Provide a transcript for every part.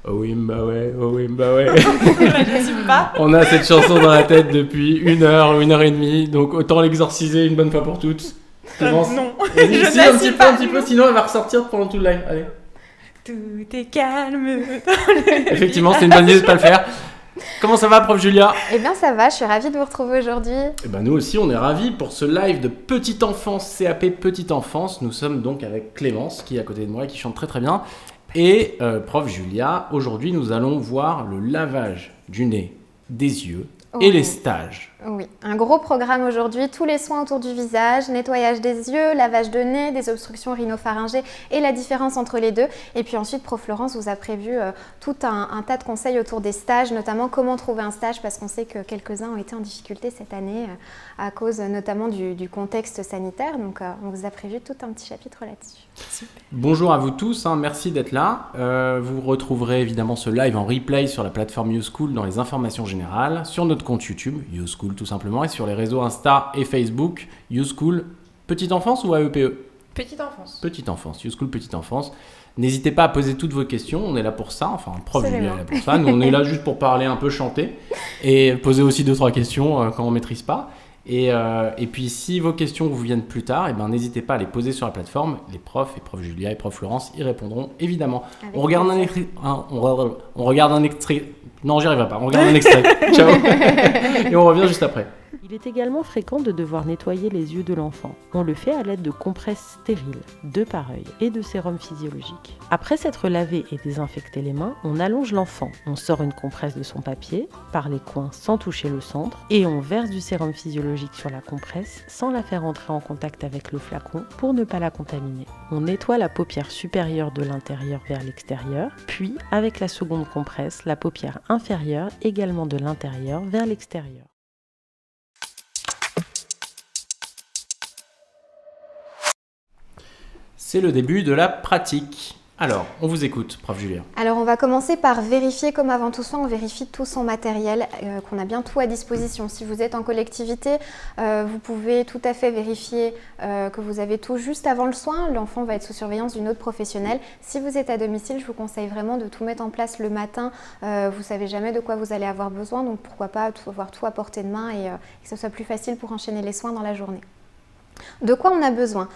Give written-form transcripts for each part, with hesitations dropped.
Oh oui, bah ouais, oh oui, bah ouais. Je sais pas. On a cette chanson dans la tête depuis 1 heure et demie, donc autant l'exorciser une bonne fois pour toutes. Clémence, Non, vas-y, je si, un petit n'assume peu, pas. un petit peu, sinon elle va ressortir pendant tout le live. Allez. Tout est calme. Effectivement, c'est une bonne idée de pas le faire. Comment ça va, prof Julia? Eh bien ça va, je suis ravie de vous retrouver aujourd'hui. Eh ben nous aussi, on est ravis pour ce live de Petite Enfance, CAP Petite Enfance. Nous sommes donc avec Clémence, qui est à côté de moi et qui chante très très bien. Et prof Julia, aujourd'hui, nous allons voir le lavage du nez, des yeux et les stages. Oui, un gros programme aujourd'hui, tous les soins autour du visage, nettoyage des yeux, lavage de nez, des obstructions rhinopharyngées et la différence entre les deux. Et puis ensuite, Prof Florence vous a prévu tout un tas de conseils autour des stages, notamment comment trouver un stage, parce qu'on sait que quelques-uns ont été en difficulté cette année à cause notamment du contexte sanitaire. Donc on vous a prévu tout un petit chapitre là-dessus. Super. Bonjour à vous tous, merci d'être là. Vous retrouverez évidemment ce live en replay sur la plateforme YouSchool dans les informations générales, sur notre compte YouTube, YouSchool tout simplement, et sur les réseaux Insta et Facebook, YouSchool Petite Enfance ou AEPE? Petite enfance. Petite Enfance, YouSchool Petite Enfance. N'hésitez pas à poser toutes vos questions, on est là pour ça, enfin le prof Julia est là pour ça, nous on est là juste pour parler un peu, chanter, et poser aussi 2-3 questions quand on ne maîtrise pas. Et puis si vos questions vous viennent plus tard, eh ben, n'hésitez pas à les poser sur la plateforme, les profs, et prof Julia et prof Florence y répondront évidemment. On regarde un extrait, on regarde un extrait, non j'y arriverai pas, on regarde un extrait, ciao, et on revient juste après. Il est également fréquent de devoir nettoyer les yeux de l'enfant. On le fait à l'aide de compresses stériles, 2 par œil, et de sérum physiologique. Après s'être lavé et désinfecté les mains, on allonge l'enfant. On sort une compresse de son papier, par les coins sans toucher le centre, et on verse du sérum physiologique sur la compresse sans la faire entrer en contact avec le flacon pour ne pas la contaminer. On nettoie la paupière supérieure de l'intérieur vers l'extérieur, puis avec la seconde compresse, la paupière inférieure également de l'intérieur vers l'extérieur. C'est le début de la pratique. Alors, on vous écoute, prof Julia. Alors, on va commencer par vérifier, comme avant tout soin, on vérifie tout son matériel, qu'on a bien tout à disposition. Si vous êtes en collectivité, vous pouvez tout à fait vérifier que vous avez tout juste avant le soin. L'enfant va être sous surveillance d'une autre professionnelle. Si vous êtes à domicile, je vous conseille vraiment de tout mettre en place le matin. Vous ne savez jamais de quoi vous allez avoir besoin, donc pourquoi pas avoir tout à portée de main et que ce soit plus facile pour enchaîner les soins dans la journée. De quoi on a besoin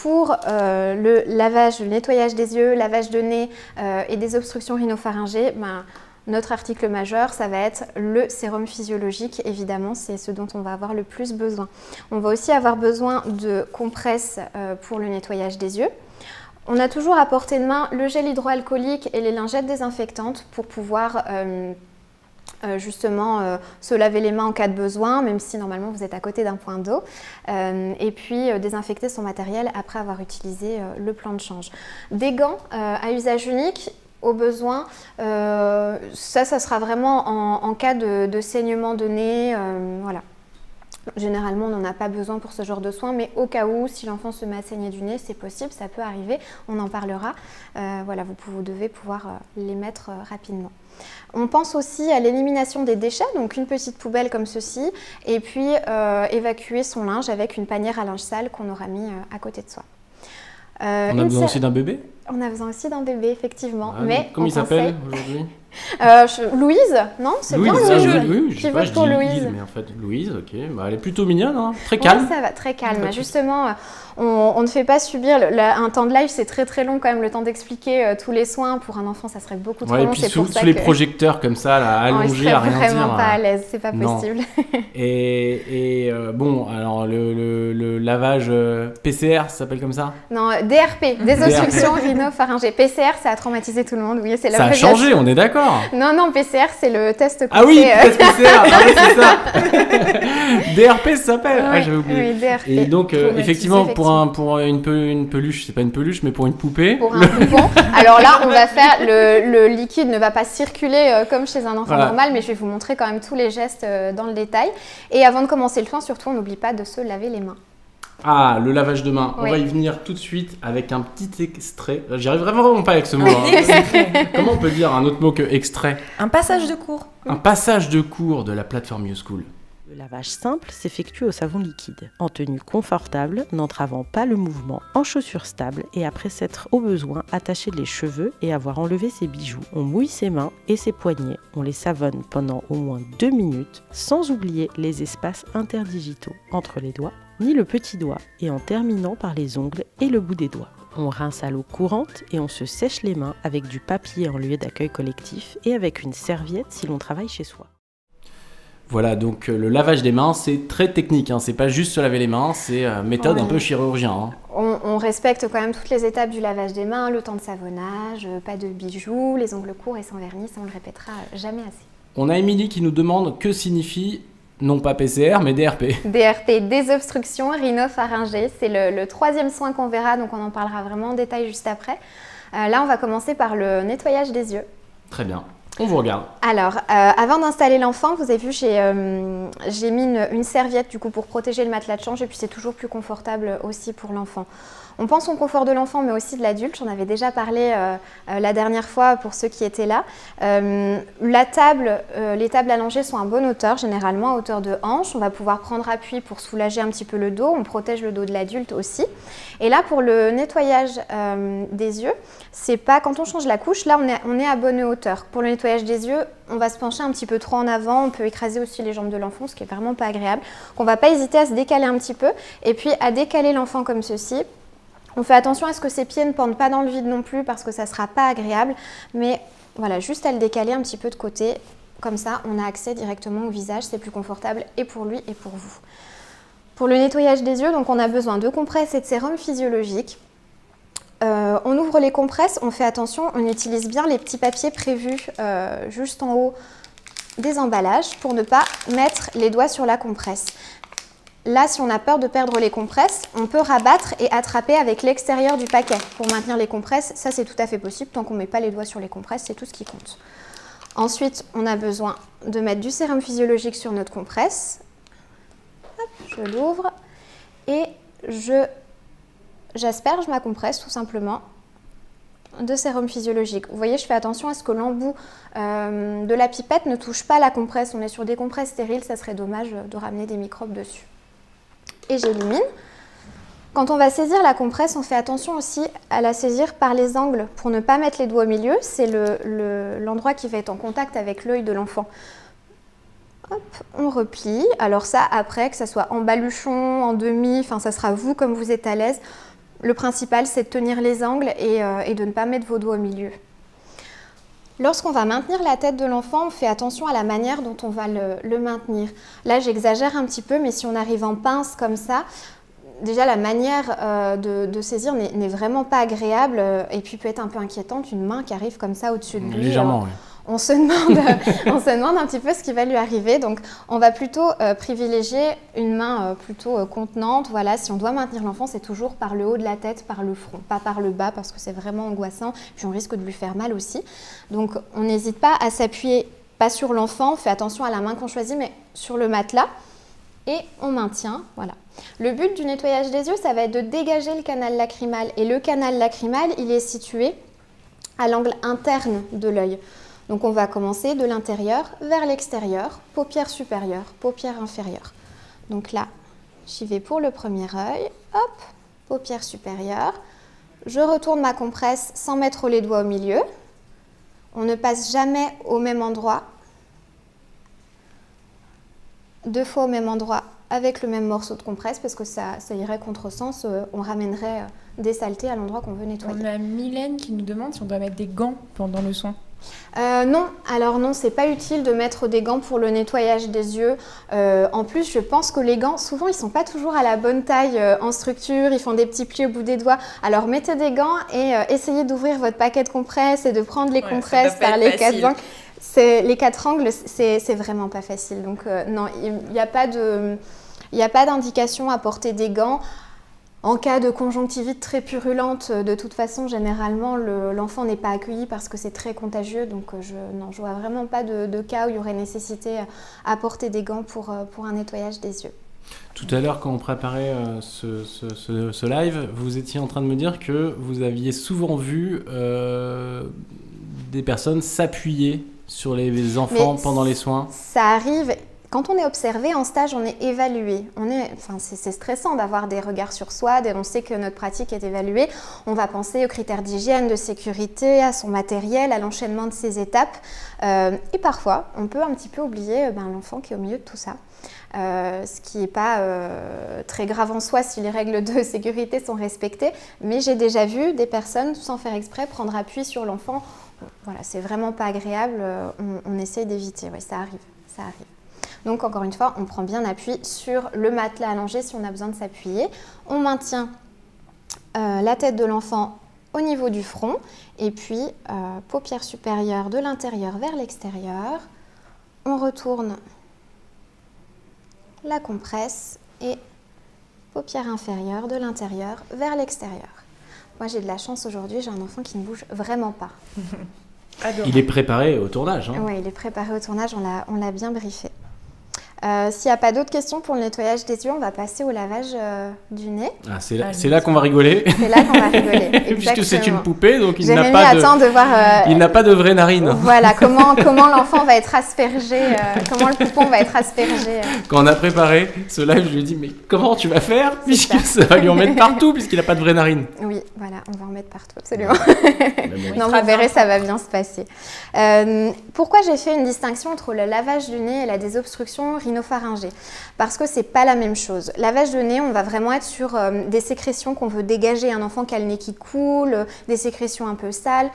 pour le lavage, le nettoyage des yeux, lavage de nez et des obstructions rhinopharyngées, notre article majeur, ça va être le sérum physiologique, évidemment, c'est ce dont on va avoir le plus besoin. On va aussi avoir besoin de compresses pour le nettoyage des yeux. On a toujours à portée de main le gel hydroalcoolique et les lingettes désinfectantes pour pouvoir se laver les mains en cas de besoin, même si normalement vous êtes à côté d'un point d'eau, et puis désinfecter son matériel après avoir utilisé le plan de change. Des gants à usage unique, au besoin, ça sera vraiment en cas de saignement de nez, voilà. Généralement, on n'en a pas besoin pour ce genre de soins, mais au cas où, si l'enfant se met à saigner du nez, c'est possible, ça peut arriver, on en parlera. Voilà, vous devez pouvoir les mettre rapidement. On pense aussi à l'élimination des déchets, donc une petite poubelle comme ceci, et puis évacuer son linge avec une panière à linge sale qu'on aura mis à côté de soi. On a besoin aussi d'un bébé ? On a besoin aussi d'un bébé, effectivement. Ah, mais comment il s'appelle aujourd'hui ? Louise, non? C'est Louise, bien Louise. Oui, je sais pas, je dis Louise, mais en fait Louise, ok, elle est plutôt mignonne, hein, très calme. Oui, ça va, très calme. Justement, on ne fait pas subir un temps de live, c'est très très long quand même, le temps d'expliquer tous les soins. Pour un enfant, ça serait beaucoup trop long. Et puis sous les projecteurs comme ça, là, allongés, à rien dire. Il serait vraiment pas à l'aise, c'est pas possible. Bon, alors le lavage PCR, ça s'appelle comme ça ? Non, DRP, des obstructions rhinopharyngées. PCR, ça a traumatisé tout le monde, oui, c'est la ça a changé, on est d'accord. Non, PCR, c'est le test. Ah oui, test PCR, c'est ça. DRP, ça s'appelle. Oui, j'avais oublié. Oui, DRP. Et donc, effectivement, pour une peluche, c'est pas une peluche, mais pour une poupée. Pour un poupon. Alors là, on va faire, le liquide ne va pas circuler comme chez un enfant normal, mais je vais vous montrer quand même tous les gestes dans le détail. Et avant de commencer le soin, surtout, on n'oublie pas de se laver les mains. Ah, le lavage de mains. Oui. On va y venir tout de suite avec un petit extrait. J'y arrive vraiment pas avec ce mot. Hein. Comment on peut dire un autre mot que extrait ? Un passage de cours. Un passage de cours de la plateforme YouSchool. Le lavage simple s'effectue au savon liquide, en tenue confortable, n'entravant pas le mouvement, en chaussures stables et après s'être au besoin attaché les cheveux et avoir enlevé ses bijoux. On mouille ses mains et ses poignets, on les savonne pendant au moins 2 minutes, sans oublier les espaces interdigitaux entre les doigts, ni le petit doigt, et en terminant par les ongles et le bout des doigts. On rince à l'eau courante et on se sèche les mains avec du papier en lieu d'accueil collectif et avec une serviette si l'on travaille chez soi. Voilà, donc le lavage des mains, c'est très technique, hein. C'est pas juste se laver les mains, c'est méthode un peu chirurgien. Hein. On respecte quand même toutes les étapes du lavage des mains, le temps de savonnage, pas de bijoux, les ongles courts et sans vernis, ça on le répétera jamais assez. On a Émilie qui nous demande que signifie, non pas PCR, mais DRP. DRP, désobstruction rhinopharyngée, c'est le 3e soin qu'on verra, donc on en parlera vraiment en détail juste après. Là, on va commencer par le nettoyage des yeux. Très bien. On vous regarde. Alors, avant d'installer l'enfant, vous avez vu, j'ai mis une serviette du coup pour protéger le matelas de change et puis c'est toujours plus confortable aussi pour l'enfant. On pense au confort de l'enfant mais aussi de l'adulte, j'en avais déjà parlé la dernière fois pour ceux qui étaient là. Les tables allongées sont à bonne hauteur, généralement à hauteur de hanche. On va pouvoir prendre appui pour soulager un petit peu le dos, on protège le dos de l'adulte aussi. Et là pour le nettoyage des yeux, c'est pas quand on change la couche, là on est à bonne hauteur. Pour le nettoyage des yeux, on va se pencher un petit peu trop en avant, on peut écraser aussi les jambes de l'enfant, ce qui est vraiment pas agréable. Donc on va pas hésiter à se décaler un petit peu et puis à décaler l'enfant comme ceci. On fait attention à ce que ses pieds ne pendent pas dans le vide non plus parce que ça ne sera pas agréable. Mais voilà, juste à le décaler un petit peu de côté. Comme ça, on a accès directement au visage. C'est plus confortable et pour lui et pour vous. Pour le nettoyage des yeux, donc on a besoin de compresses et de sérum physiologique. On ouvre les compresses, on fait attention, on utilise bien les petits papiers prévus juste en haut des emballages pour ne pas mettre les doigts sur la compresse. Là, si on a peur de perdre les compresses, on peut rabattre et attraper avec l'extérieur du paquet pour maintenir les compresses. Ça, c'est tout à fait possible. Tant qu'on ne met pas les doigts sur les compresses, c'est tout ce qui compte. Ensuite, on a besoin de mettre du sérum physiologique sur notre compresse. Hop, je l'ouvre et j'asperge ma compresse tout simplement de sérum physiologique. Vous voyez, je fais attention à ce que l'embout de la pipette ne touche pas la compresse. On est sur des compresses stériles, ça serait dommage de ramener des microbes dessus. Et j'élimine. Quand on va saisir la compresse, on fait attention aussi à la saisir par les angles pour ne pas mettre les doigts au milieu. C'est l'endroit qui va être en contact avec l'œil de l'enfant. Hop, on replie. Alors ça, après, que ça soit en baluchon, en demi, enfin ça sera vous comme vous êtes à l'aise. Le principal, c'est de tenir les angles et de ne pas mettre vos doigts au milieu. Lorsqu'on va maintenir la tête de l'enfant, on fait attention à la manière dont on va le maintenir. Là, j'exagère un petit peu, mais si on arrive en pince comme ça, déjà la manière de saisir n'est vraiment pas agréable et puis peut être un peu inquiétante, une main qui arrive comme ça au-dessus de lui. Légèrement, oui. On se demande un petit peu ce qui va lui arriver. Donc, on va plutôt privilégier une main plutôt contenante. Voilà, si on doit maintenir l'enfant, c'est toujours par le haut de la tête, par le front, pas par le bas parce que c'est vraiment angoissant. Puis on risque de lui faire mal aussi. Donc, on n'hésite pas à s'appuyer, pas sur l'enfant, on fait attention à la main qu'on choisit, mais sur le matelas. Et on maintient, voilà. Le but du nettoyage des yeux, ça va être de dégager le canal lacrymal. Et le canal lacrymal, il est situé à l'angle interne de l'œil. Donc on va commencer de l'intérieur vers l'extérieur, paupière supérieure, paupière inférieure. Donc là, j'y vais pour le premier œil, hop, paupière supérieure. Je retourne ma compresse sans mettre les doigts au milieu. On ne passe jamais au même endroit. 2 fois au même endroit avec le même morceau de compresse parce que ça irait contresens, on ramènerait des saletés à l'endroit qu'on veut nettoyer. On a Mylène qui nous demande si on doit mettre des gants pendant le soin. Non, alors non, c'est pas utile de mettre des gants pour le nettoyage des yeux. En plus, je pense que les gants, souvent, ils sont pas toujours à la bonne taille en structure, ils font des petits plis au bout des doigts. Alors mettez des gants et essayez d'ouvrir votre paquet de compresses et de prendre les compresses par les 4 angles. Les 4 angles, c'est vraiment pas facile. Donc non, il n'y a pas d'indication à porter des gants. En cas de conjonctivite très purulente, de toute façon, généralement, l'enfant n'est pas accueilli parce que c'est très contagieux. Donc, je vois vraiment pas de cas où il y aurait nécessité à porter des gants pour un nettoyage des yeux. Tout à l'heure, quand on préparait ce live, vous étiez en train de me dire que vous aviez souvent vu des personnes s'appuyer sur les enfants pendant les soins. Ça arrive Quand on est observé en stage, on est évalué. C'est stressant d'avoir des regards sur soi, on sait que notre pratique est évaluée. On va penser aux critères d'hygiène, de sécurité, à son matériel, à l'enchaînement de ses étapes. Et parfois, on peut un petit peu oublier l'enfant qui est au milieu de tout ça. Ce qui n'est pas très grave en soi si les règles de sécurité sont respectées. Mais j'ai déjà vu des personnes, sans faire exprès, prendre appui sur l'enfant. Voilà, c'est vraiment pas agréable. On essaye d'éviter. Oui, ça arrive. Donc encore une fois, on prend bien appui sur le matelas allongé si on a besoin de s'appuyer. On maintient la tête de l'enfant au niveau du front et puis paupières supérieures de l'intérieur vers l'extérieur. On retourne la compresse et paupières inférieures de l'intérieur vers l'extérieur. Moi j'ai de la chance aujourd'hui, j'ai un enfant qui ne bouge vraiment pas. Il est préparé au tournage. Oui, il est préparé au tournage, on l'a bien briefé. S'il n'y a pas d'autres questions pour le nettoyage des yeux, on va passer au lavage du nez. Ah, c'est là qu'on va rigoler. C'est là qu'on va rigoler, puisque c'est une poupée, donc il Jérémy n'a pas de vraies narines. Voilà, comment l'enfant va être aspergé, comment le poupon va être aspergé. Quand on a préparé ce live, je lui ai dit, mais comment tu vas faire, puisque ça va lui en mettre partout, puisqu'il n'a pas de vraies narines. Oui, voilà, on va en mettre partout, absolument. Non, vous verrez, ça va bien se passer. Pourquoi j'ai fait une distinction entre le lavage du nez et la désobstruction rhinopharyngée? Parce que c'est pas la même chose. Lavage de nez, on va vraiment être sur des sécrétions qu'on veut dégager. Un enfant qui a le nez qui coule, des sécrétions un peu sales.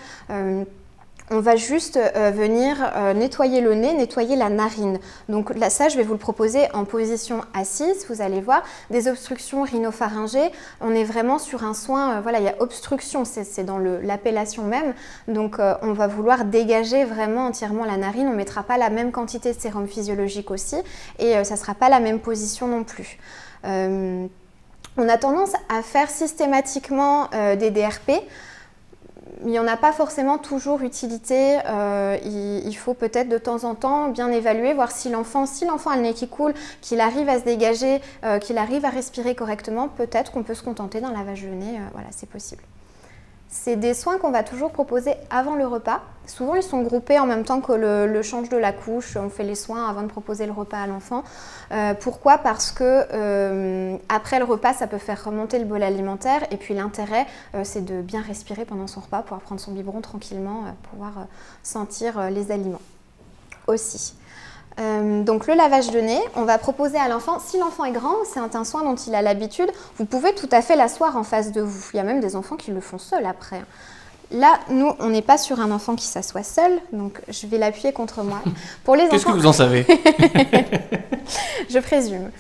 On va juste venir nettoyer le nez, nettoyer la narine. Donc là, ça, je vais vous le proposer en position assise. Vous allez voir, des obstructions rhinopharyngées. On est vraiment sur un soin, voilà, il y a obstruction, c'est dans l'appellation même. Donc on va vouloir dégager vraiment entièrement la narine. On ne mettra pas la même quantité de sérum physiologique aussi et ça ne sera pas la même position non plus. On a tendance à faire systématiquement des DRP. Il n'y en a pas forcément toujours utilité, il faut peut-être de temps en temps bien évaluer, voir si l'enfant a le nez qui coule, qu'il arrive à se dégager, qu'il arrive à respirer correctement, peut-être qu'on peut se contenter d'un lavage de nez, voilà, c'est possible. C'est des soins qu'on va toujours proposer avant le repas. Souvent, ils sont groupés en même temps que le change de la couche. On fait les soins avant de proposer le repas à l'enfant. Pourquoi ? Parce que après le repas, ça peut faire remonter le bol alimentaire. Et puis l'intérêt, c'est de bien respirer pendant son repas, pouvoir prendre son biberon tranquillement, pouvoir sentir les aliments aussi. Donc le lavage de nez, on va proposer à l'enfant, si l'enfant est grand, c'est un soin dont il a l'habitude, vous pouvez tout à fait l'asseoir en face de vous. Il y a même des enfants qui le font seuls après. Là, nous, on n'est pas sur un enfant qui s'assoit seul, donc je vais l'appuyer contre moi. Pour les Qu'est-ce enfants... que vous en savez? Je présume.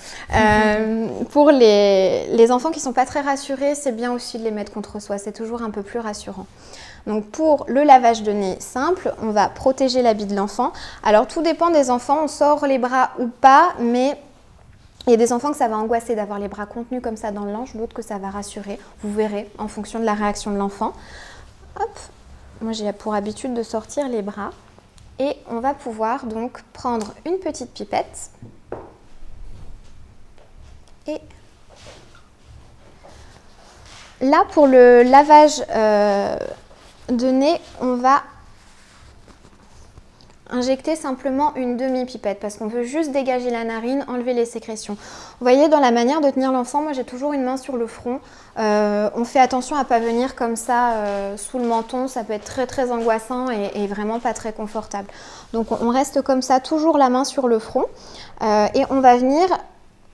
Pour les enfants qui ne sont pas très rassurés, c'est bien aussi de les mettre contre soi, c'est toujours un peu plus rassurant. Donc pour le lavage de nez simple, on va protéger l'habit de l'enfant. Alors tout dépend des enfants, on sort les bras ou pas, mais il y a des enfants que ça va angoisser d'avoir les bras contenus comme ça dans le linge, d'autres que ça va rassurer. Vous verrez en fonction de la réaction de l'enfant. Hop, moi j'ai pour habitude de sortir les bras et on va pouvoir donc prendre une petite pipette et là pour le lavage de nez, on va injecter simplement une demi-pipette parce qu'on veut juste dégager la narine, enlever les sécrétions. Vous voyez, dans la manière de tenir l'enfant, moi j'ai toujours une main sur le front. On fait attention à ne pas venir comme ça sous le menton, ça peut être très très angoissant et vraiment pas très confortable. Donc on reste comme ça, toujours la main sur le front et on va venir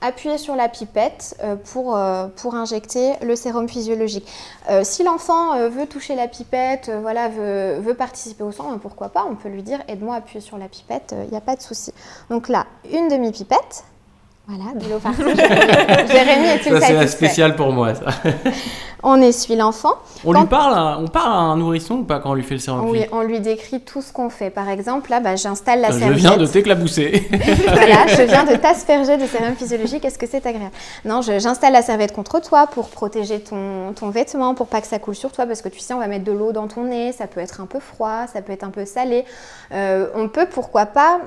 appuyer sur la pipette pour injecter le sérum physiologique. Si l'enfant veut toucher la pipette, voilà, veut participer au sang, pourquoi pas, on peut lui dire aide-moi à appuyer sur la pipette, il n'y a pas de souci. Donc là, une demi-pipette. Voilà, de l'eau partout. Jérémy est-il ça, c'est la spéciale pour moi, ça. On essuie l'enfant. On parle à un nourrisson ou pas quand on lui fait le sérum? Oui, on lui décrit tout ce qu'on fait. Par exemple, là, j'installe la serviette. Je viens de t'éclabousser. Voilà, je viens de t'asperger de sérum physiologique. Est-ce que c'est agréable? Non, j'installe la serviette contre toi pour protéger ton vêtement, pour pas que ça coule sur toi, parce que tu sais, on va mettre de l'eau dans ton nez. Ça peut être un peu froid, ça peut être un peu salé. On peut, pourquoi pas,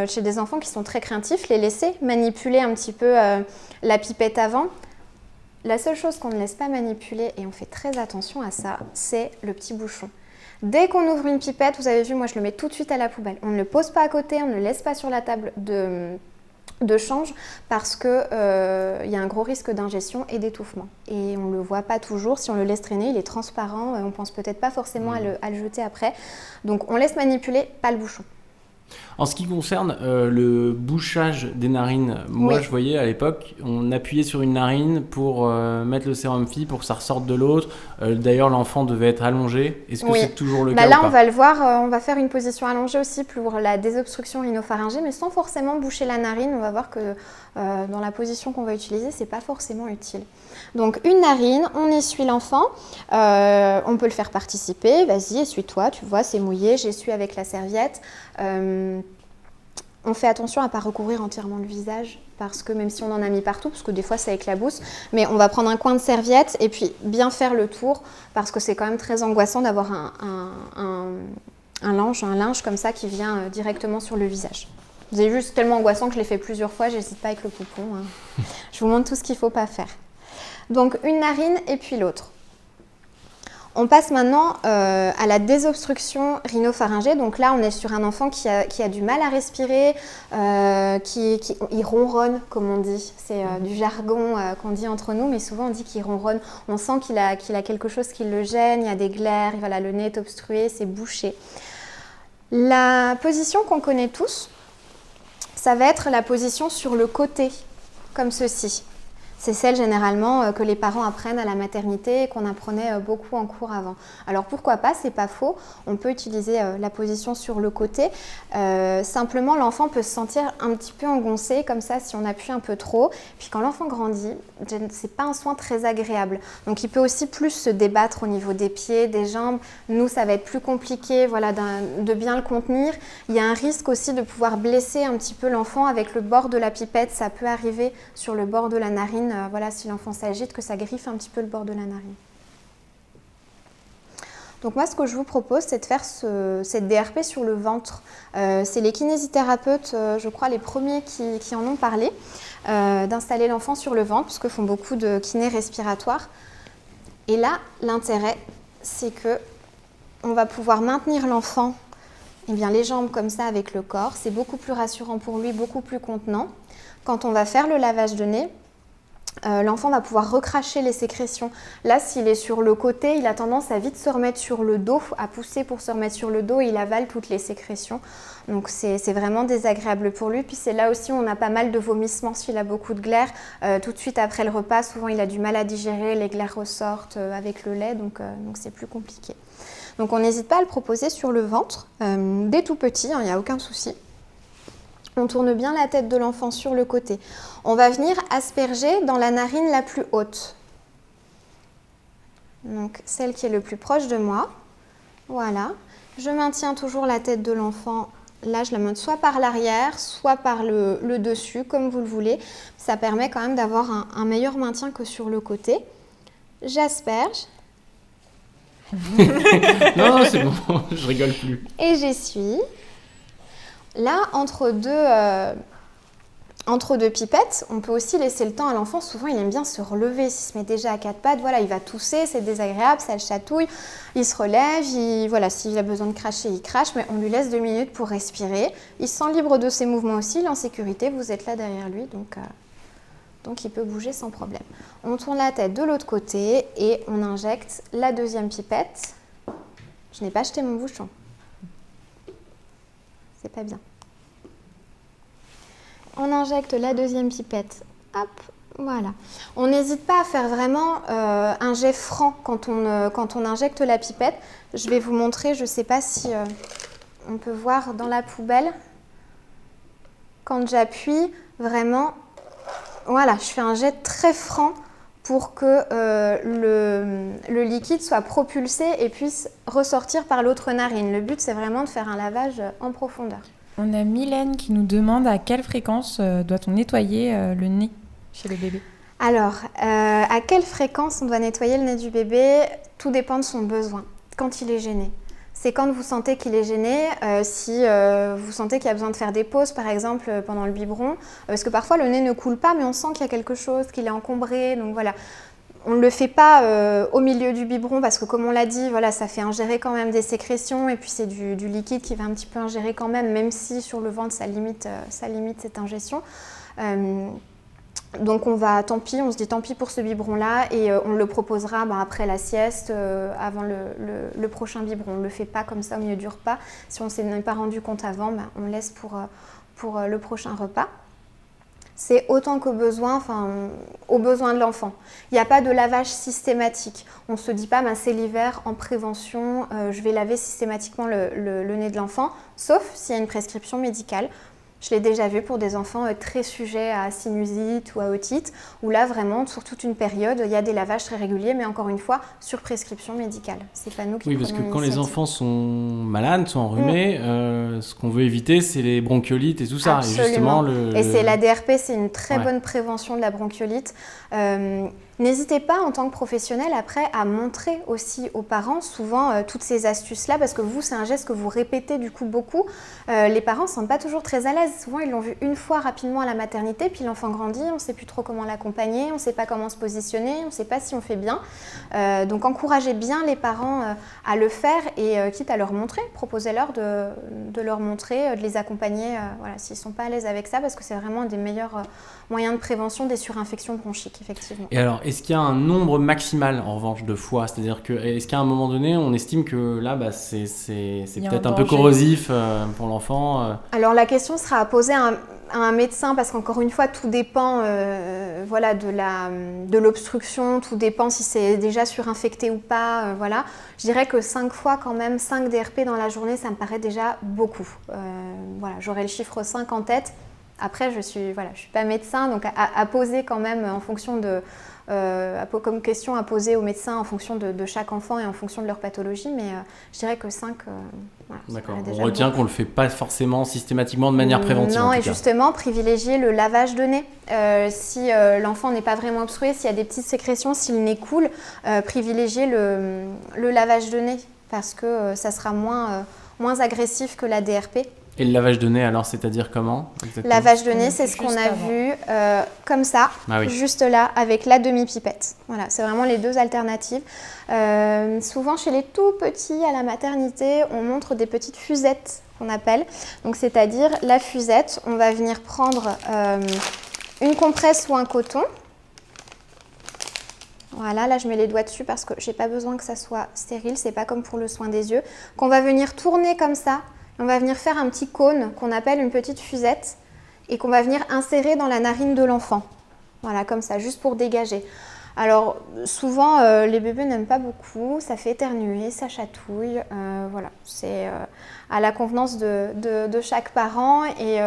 chez des enfants qui sont très craintifs, les laisser manipuler un petit peu la pipette avant. La seule chose qu'on ne laisse pas manipuler, et on fait très attention à ça, c'est le petit bouchon. Dès qu'on ouvre une pipette, vous avez vu, moi je le mets tout de suite à la poubelle. On ne le pose pas à côté, on ne le laisse pas sur la table de change parce qu'il y a un gros risque d'ingestion et d'étouffement. Et on ne le voit pas toujours. Si on le laisse traîner, il est transparent. On ne pense peut-être pas forcément à le jeter après. Donc on laisse manipuler, pas le bouchon. En ce qui concerne le bouchage des narines, moi Oui. je voyais à l'époque, on appuyait sur une narine pour mettre le sérum FI pour que ça ressorte de l'autre. D'ailleurs, l'enfant devait être allongé. Est-ce que Oui. c'est toujours le cas Là, ou pas? on va le voir, on va faire une position allongée aussi pour la désobstruction rhinopharyngée, mais sans forcément boucher la narine. On va voir que dans la position qu'on va utiliser, c'est pas forcément utile. Donc une narine, on essuie l'enfant, on peut le faire participer. Vas-y, essuie-toi, tu vois, c'est mouillé, j'essuie avec la serviette. On fait attention à ne pas recouvrir entièrement le visage parce que même si on en a mis partout, parce que des fois ça éclabousse, mais on va prendre un coin de serviette et puis bien faire le tour parce que c'est quand même très angoissant d'avoir un linge comme ça qui vient directement sur le visage. C'est juste tellement angoissant que je l'ai fait plusieurs fois, j'hésite pas avec le poupon. Hein. Je vous montre tout ce qu'il ne faut pas faire. Donc une narine et puis l'autre. On passe maintenant à la désobstruction rhinopharyngée. Donc là, on est sur un enfant qui a du mal à respirer, il ronronne, comme on dit. C'est du jargon qu'on dit entre nous, mais souvent on dit qu'il ronronne. On sent qu'il a quelque chose qui le gêne, il y a des glaires, voilà, le nez est obstrué, c'est bouché. La position qu'on connaît tous, ça va être la position sur le côté, comme ceci. C'est celle généralement que les parents apprennent à la maternité et qu'on apprenait beaucoup en cours avant. Alors pourquoi pas, c'est pas faux, on peut utiliser la position sur le côté. Simplement l'enfant peut se sentir un petit peu engoncé comme ça si on appuie un peu trop. Puis quand l'enfant grandit, c'est pas un soin très agréable. Donc il peut aussi plus se débattre au niveau des pieds, des jambes. Nous ça va être plus compliqué voilà, de bien le contenir. Il y a un risque aussi de pouvoir blesser un petit peu l'enfant avec le bord de la pipette. Ça peut arriver sur le bord de la narine. Voilà, si l'enfant s'agite, que ça griffe un petit peu le bord de la narine. Donc moi, ce que je vous propose, c'est de faire cette DRP sur le ventre. C'est les kinésithérapeutes, je crois, les premiers qui en ont parlé, d'installer l'enfant sur le ventre, parce qu'ils font beaucoup de kiné respiratoire. Et là, l'intérêt, c'est que on va pouvoir maintenir l'enfant, eh bien, les jambes comme ça avec le corps. C'est beaucoup plus rassurant pour lui, beaucoup plus contenant. Quand on va faire le lavage de nez, l'enfant va pouvoir recracher les sécrétions. Là, s'il est sur le côté, il a tendance à vite se remettre sur le dos, à pousser pour se remettre sur le dos et il avale toutes les sécrétions. Donc c'est vraiment désagréable pour lui. Puis c'est là aussi où on a pas mal de vomissements s'il a beaucoup de glaires. Tout de suite après le repas, souvent il a du mal à digérer, les glaires ressortent avec le lait, donc c'est plus compliqué. Donc on n'hésite pas à le proposer sur le ventre, dès tout petit, il n'y a aucun souci. On tourne bien la tête de l'enfant sur le côté. On va venir asperger dans la narine la plus haute. Donc celle qui est le plus proche de moi. Voilà. Je maintiens toujours la tête de l'enfant. Là, je la monte soit par l'arrière, soit par le dessus, comme vous le voulez. Ça permet quand même d'avoir un meilleur maintien que sur le côté. J'asperge. Non, c'est bon, je rigole plus. Et j'essuie. Là, entre deux pipettes, on peut aussi laisser le temps à l'enfant. Souvent, il aime bien se relever. S'il se met déjà à quatre pattes, voilà, il va tousser, c'est désagréable, ça le chatouille. Il se relève, voilà, s'il a besoin de cracher, il crache, mais on lui laisse 2 minutes pour respirer. Il se sent libre de ses mouvements aussi, il est en sécurité, vous êtes là derrière lui, donc il peut bouger sans problème. On tourne la tête de l'autre côté et on injecte la deuxième pipette. Je n'ai pas jeté mon bouchon. C'est pas bien. On injecte la deuxième pipette. Hop, voilà. On n'hésite pas à faire vraiment un jet franc quand on injecte la pipette. Je vais vous montrer, je ne sais pas si on peut voir dans la poubelle. Quand j'appuie, vraiment, voilà, je fais un jet très franc pour que le liquide soit propulsé et puisse ressortir par l'autre narine. Le but, c'est vraiment de faire un lavage en profondeur. On a Mylène qui nous demande à quelle fréquence doit-on nettoyer le nez chez le bébé. Alors, à quelle fréquence on doit nettoyer le nez du bébé? Tout dépend de son besoin, quand il est gêné. C'est quand vous sentez qu'il est gêné, si vous sentez qu'il y a besoin de faire des pauses, par exemple, pendant le biberon, parce que parfois le nez ne coule pas, mais on sent qu'il y a quelque chose, qu'il est encombré, donc voilà. On ne le fait pas au milieu du biberon parce que comme on l'a dit, voilà, ça fait ingérer quand même des sécrétions et puis c'est du liquide qui va un petit peu ingérer quand même si sur le ventre ça limite cette ingestion. Donc on se dit tant pis pour ce biberon-là et on le proposera après la sieste, avant le prochain biberon. On ne le fait pas comme ça au milieu du repas. Si on ne s'en est pas rendu compte avant, on laisse pour le prochain repas. C'est autant qu'au besoin, aux besoins de l'enfant. Il n'y a pas de lavage systématique. On ne se dit pas, c'est l'hiver, en prévention, je vais laver systématiquement le nez de l'enfant, sauf s'il y a une prescription médicale. Je l'ai déjà vu pour des enfants très sujets à sinusite ou à otite, où là, vraiment, sur toute une période, il y a des lavages très réguliers, mais encore une fois, sur prescription médicale. C'est pas nous qui prenons parce que quand l'initiative. les enfants sont malades, sont enrhumés, ce qu'on veut éviter, c'est les bronchiolites et tout ça. Absolument. Et justement, la DRP, c'est une très bonne prévention de la bronchiolite. N'hésitez pas en tant que professionnel après à montrer aussi aux parents souvent toutes ces astuces-là, parce que vous, c'est un geste que vous répétez du coup beaucoup. Les parents ne sont pas toujours très à l'aise. Souvent, ils l'ont vu une fois rapidement à la maternité, puis l'enfant grandit, on ne sait plus trop comment l'accompagner, on ne sait pas comment se positionner, on ne sait pas si on fait bien. Donc, encouragez bien les parents à le faire et quitte à leur montrer, proposez-leur de leur montrer, de les accompagner s'ils ne sont pas à l'aise avec ça, parce que c'est vraiment un des meilleurs moyens de prévention des surinfections bronchiques, effectivement. Et alors, est-ce qu'il y a un nombre maximal, en revanche, de fois ? C'est-à-dire est-ce qu'à un moment donné, on estime que là, c'est peut-être un peu corrosif pour l'enfant Alors, la question sera à poser à un médecin, parce qu'encore une fois, tout dépend de l'obstruction, tout dépend si c'est déjà surinfecté ou pas. Je dirais que 5 fois quand même, 5 DRP dans la journée, ça me paraît déjà beaucoup. J'aurais le chiffre 5 en tête. Après, je suis pas médecin, donc à poser quand même en fonction comme question à poser aux médecins en fonction de chaque enfant et en fonction de leur pathologie, mais je dirais que 5, D'accord, on retient qu'on ne le fait pas forcément systématiquement de manière préventive. Non, et justement, privilégier le lavage de nez. Si l'enfant n'est pas vraiment obstrué, s'il y a des petites sécrétions, si le nez coule, privilégier le lavage de nez, parce que ça sera moins agressif que la DRP. Et le lavage de nez, alors, c'est-à-dire comment exactement ? Lavage de nez, c'est ce qu'on a vu comme ça, juste là, avec la demi-pipette. Voilà, c'est vraiment les deux alternatives. Souvent, chez les tout petits à la maternité, on montre des petites fusettes qu'on appelle. Donc, c'est-à-dire la fusette, on va venir prendre une compresse ou un coton. Voilà, là, je mets les doigts dessus parce que je n'ai pas besoin que ça soit stérile. C'est pas comme pour le soin des yeux. Qu'on va venir tourner comme ça. On va venir faire un petit cône qu'on appelle une petite fusette et qu'on va venir insérer dans la narine de l'enfant. Voilà, comme ça, juste pour dégager. Alors, souvent, les bébés n'aiment pas beaucoup, ça fait éternuer, ça chatouille. C'est à la convenance de chaque parent et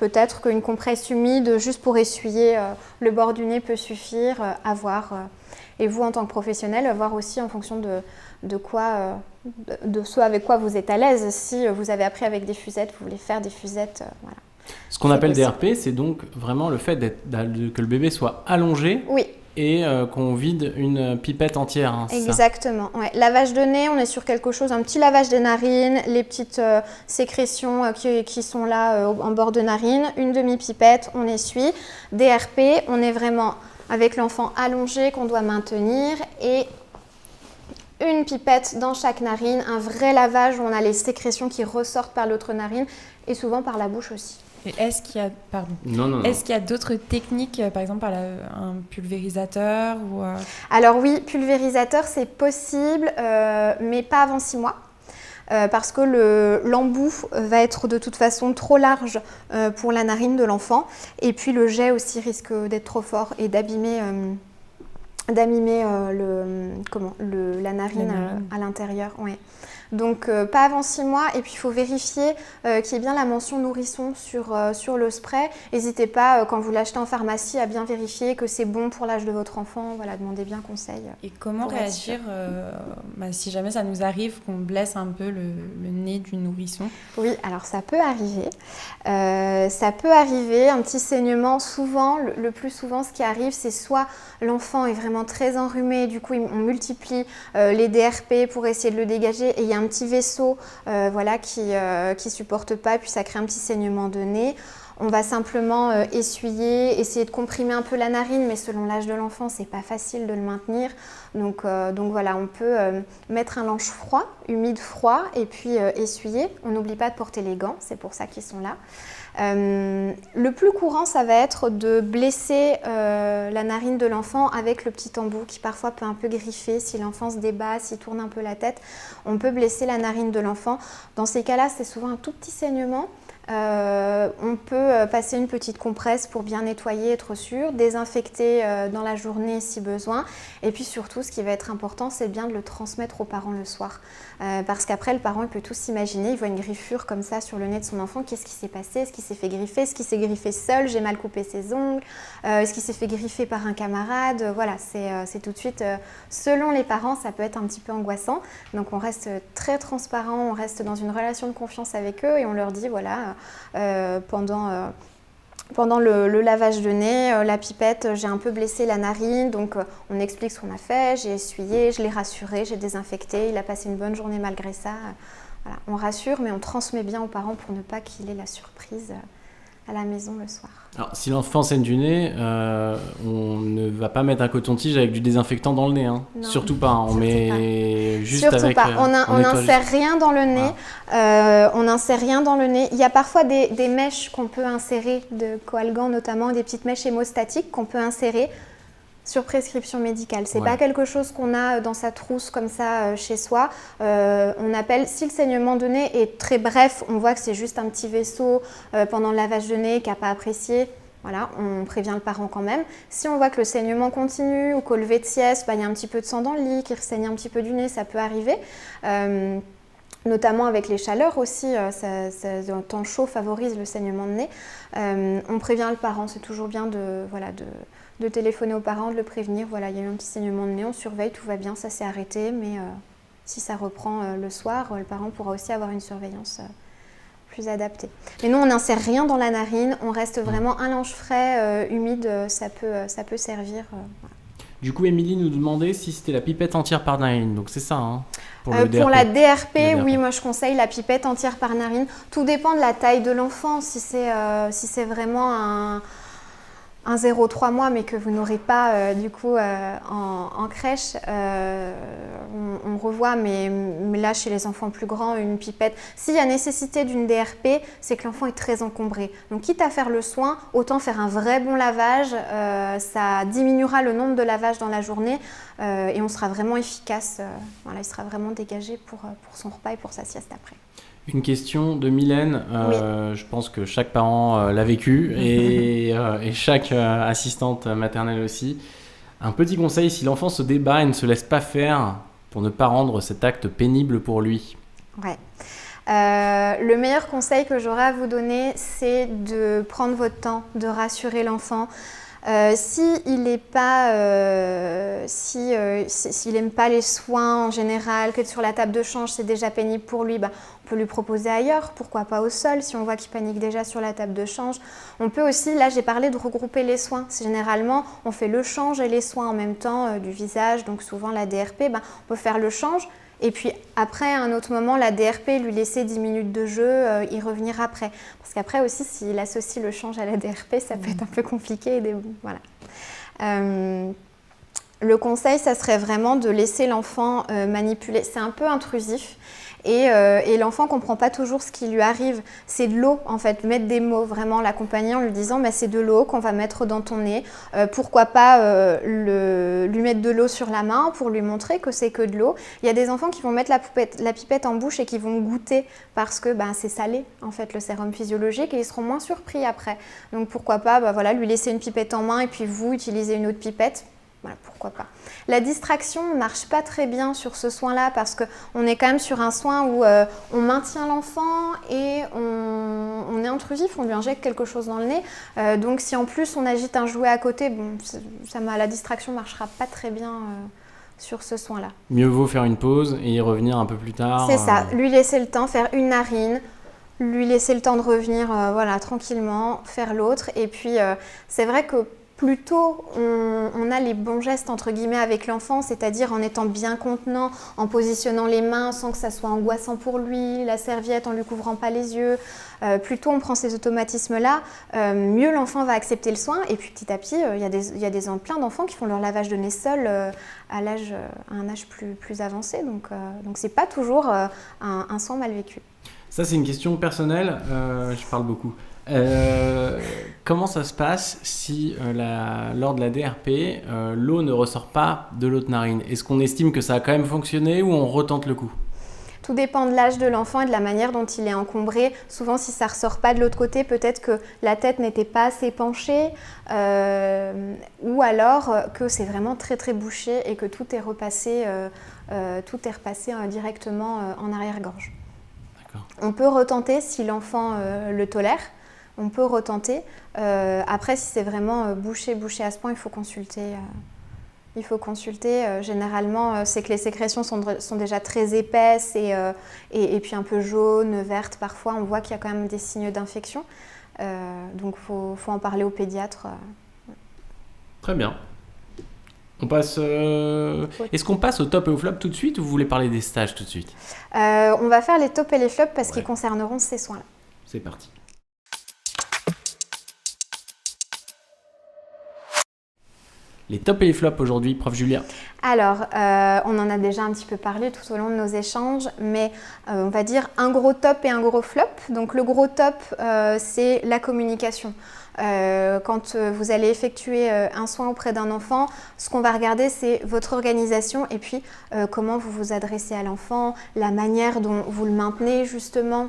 peut-être qu'une compresse humide juste pour essuyer le bord du nez peut suffire à voir. Et vous, en tant que professionnel, voir aussi en fonction de ce avec quoi vous êtes à l'aise. Si vous avez appris avec des fusettes, vous voulez faire des fusettes, voilà. Ce qu'on appelle DRP, c'est donc vraiment le fait que le bébé soit allongé. Oui. Et qu'on vide une pipette entière. Exactement. Ouais. Lavage de nez, on est sur quelque chose, un petit lavage des narines, les petites sécrétions qui sont là en bord de narine, une demi-pipette, on essuie. DRP, on est vraiment avec l'enfant allongé qu'on doit maintenir et une pipette dans chaque narine, un vrai lavage où on a les sécrétions qui ressortent par l'autre narine et souvent par la bouche aussi. Et est-ce qu'il y a d'autres techniques, par exemple un pulvérisateur ou Alors oui, pulvérisateur c'est possible, mais pas avant 6 mois. Parce que l'embout va être de toute façon trop large pour la narine de l'enfant. Et puis le jet aussi risque d'être trop fort et d'abîmer la narine à l'intérieur. Ouais. Donc pas avant 6 mois et puis il faut vérifier qu'il y ait bien la mention nourrisson sur le spray. N'hésitez pas quand vous l'achetez en pharmacie à bien vérifier que c'est bon pour l'âge de votre enfant. Voilà, demandez bien conseil. Et comment réagir si jamais ça nous arrive qu'on blesse un peu le nez du nourrisson ? Oui, alors ça peut arriver. Un petit saignement. Souvent, le plus souvent, ce qui arrive, c'est soit l'enfant est vraiment très enrhumé, du coup on multiplie les DRP pour essayer de le dégager et il y a un petit vaisseau qui supporte pas et puis ça crée un petit saignement de nez. On va simplement essuyer, essayer de comprimer un peu la narine, mais selon l'âge de l'enfant, c'est pas facile de le maintenir. Donc voilà, on peut mettre un linge froid, humide froid, et puis essuyer. On n'oublie pas de porter les gants, c'est pour ça qu'ils sont là. Le plus courant, ça va être de blesser la narine de l'enfant avec le petit embout qui parfois peut un peu griffer. Si l'enfant se débat, s'il tourne un peu la tête, on peut blesser la narine de l'enfant. Dans ces cas-là, c'est souvent un tout petit saignement. On peut passer une petite compresse pour bien nettoyer, être sûr, désinfecter dans la journée si besoin. Et puis surtout, ce qui va être important, c'est bien de le transmettre aux parents le soir. Parce qu'après, le parent il peut tout s'imaginer, il voit une griffure comme ça sur le nez de son enfant. Qu'est-ce qui s'est passé? Est-ce qu'il s'est fait griffer? Est-ce qu'il s'est griffé seul? J'ai mal coupé ses ongles? Est-ce qu'il s'est fait griffer par un camarade? Voilà, c'est tout de suite, selon les parents, ça peut être un petit peu angoissant. Donc on reste très transparent, on reste dans une relation de confiance avec eux et on leur dit, voilà, pendant le lavage de nez, la pipette, j'ai un peu blessé la narine, donc on explique ce qu'on a fait, j'ai essuyé, je l'ai rassuré, j'ai désinfecté, il a passé une bonne journée malgré ça. Voilà, on rassure, mais on transmet bien aux parents pour ne pas qu'il ait la surprise à la maison le soir. Alors, si l'enfant saigne du nez, on ne va pas mettre un coton-tige avec du désinfectant dans le nez. Hein. Surtout pas. On met juste surtout avec... pas. On n'insère rien dans le nez. On n'insère rien dans le nez. Il y a parfois des mèches qu'on peut insérer, de coalgant notamment, des petites mèches hémostatiques qu'on peut insérer sur prescription médicale. C'est pas quelque chose qu'on a dans sa trousse comme ça chez soi. On appelle, si le saignement de nez est très bref, on voit que c'est juste un petit vaisseau pendant le lavage de nez qui n'a pas apprécié. Voilà, on prévient le parent quand même. Si on voit que le saignement continue ou qu'au lever de sieste, il y a un petit peu de sang dans le lit, qu'il saigne un petit peu du nez, ça peut arriver. Notamment avec les chaleurs aussi, un temps chaud favorise le saignement de nez. On prévient le parent, c'est toujours bien de téléphoner aux parents, de le prévenir. Voilà, il y a eu un petit saignement de nez, on surveille, tout va bien, ça s'est arrêté, mais si ça reprend le soir, le parent pourra aussi avoir une surveillance plus adaptée. Mais nous, on n'insère rien dans la narine, on reste vraiment un linge frais, humide, ça peut servir. Voilà. Du coup, Émilie nous demandait si c'était la pipette entière par narine, donc c'est ça, hein, pour la DRP, oui, moi je conseille la pipette entière par narine. Tout dépend de la taille de l'enfant, si c'est vraiment un 0,3 mois, mais que vous n'aurez pas en crèche, on revoit, mais là chez les enfants plus grands, une pipette. S'il y a nécessité d'une DRP, c'est que l'enfant est très encombré. Donc quitte à faire le soin, autant faire un vrai bon lavage, ça diminuera le nombre de lavages dans la journée et on sera vraiment efficace. Il sera vraiment dégagé pour son repas et pour sa sieste après. Une question de Mylène, je pense que chaque parent l'a vécu et chaque assistante maternelle aussi. Un petit conseil, si l'enfant se débat et ne se laisse pas faire pour ne pas rendre cet acte pénible pour lui. Ouais. Le meilleur conseil que j'aurais à vous donner, c'est de prendre votre temps, de rassurer l'enfant. S'il n'aime pas les soins en général, que sur la table de change c'est déjà pénible pour lui, on peut lui proposer ailleurs, pourquoi pas au sol si on voit qu'il panique déjà sur la table de change. On peut aussi, là j'ai parlé de regrouper les soins, généralement on fait le change et les soins en même temps du visage, donc souvent la DRP, on peut faire le change. Et puis après, à un autre moment, la DRP, lui laisser 10 minutes de jeu, y revenir après. Parce qu'après aussi, s'il associe le change à la DRP, ça peut être un peu compliqué. Voilà. Le conseil, ça serait vraiment de laisser l'enfant manipuler. C'est un peu intrusif. Et l'enfant ne comprend pas toujours ce qui lui arrive. C'est de l'eau, en fait, mettre des mots, vraiment l'accompagner en lui disant c'est de l'eau qu'on va mettre dans ton nez. Pourquoi pas lui mettre de l'eau sur la main pour lui montrer que c'est que de l'eau. Il y a des enfants qui vont mettre la pipette en bouche et qui vont goûter parce que c'est salé, en fait, le sérum physiologique, et ils seront moins surpris après. Donc pourquoi pas lui laisser une pipette en main et puis vous utiliser une autre pipette. Voilà, pourquoi pas. La distraction ne marche pas très bien sur ce soin-là parce qu'on est quand même sur un soin où on maintient l'enfant et on est intrusif, on lui injecte quelque chose dans le nez. Donc si en plus on agite un jouet à côté, la distraction ne marchera pas très bien sur ce soin-là. Mieux vaut faire une pause et y revenir un peu plus tard. C'est ça, lui laisser le temps, faire une narine, lui laisser le temps de revenir tranquillement, faire l'autre. Et puis c'est vrai que plus tôt on a les bons gestes entre guillemets avec l'enfant, c'est-à-dire en étant bien contenant, en positionnant les mains sans que ça soit angoissant pour lui, la serviette en lui couvrant pas les yeux. Plus tôt on prend ces automatismes-là, mieux l'enfant va accepter le soin. Et puis petit à petit, il y a plein d'enfants qui font leur lavage de nez seuls à un âge plus avancé. Donc c'est pas toujours un soin mal vécu. Ça c'est une question personnelle, je parle beaucoup. Comment ça se passe si lors de la DRP, l'eau ne ressort pas de l'autre narine? Est-ce qu'on estime que ça a quand même fonctionné ou on retente le coup? Tout dépend de l'âge de l'enfant et de la manière dont il est encombré. Souvent, si ça ne ressort pas de l'autre côté, peut-être que la tête n'était pas assez penchée ou alors que c'est vraiment très très bouché et que tout est repassé, directement en arrière-gorge. D'accord. On peut retenter si l'enfant le tolère. On peut retenter. Après, si c'est vraiment bouché à ce point, il faut consulter. Généralement, c'est que les sécrétions sont déjà très épaisses et puis un peu jaunes, vertes. Parfois, on voit qu'il y a quand même des signes d'infection. Donc, il faut en parler au pédiatre. Très bien. On passe. Est-ce qu'on passe au top et au flop tout de suite ou vous voulez parler des stages tout de suite? On va faire les tops et les flops parce qu'ils concerneront ces soins-là. C'est parti. Les tops et les flops aujourd'hui, prof Julia. Alors, on en a déjà un petit peu parlé tout au long de nos échanges, mais on va dire un gros top et un gros flop. Donc le gros top, c'est la communication. Quand vous allez effectuer un soin auprès d'un enfant, ce qu'on va regarder, c'est votre organisation et puis comment vous vous adressez à l'enfant, la manière dont vous le maintenez justement.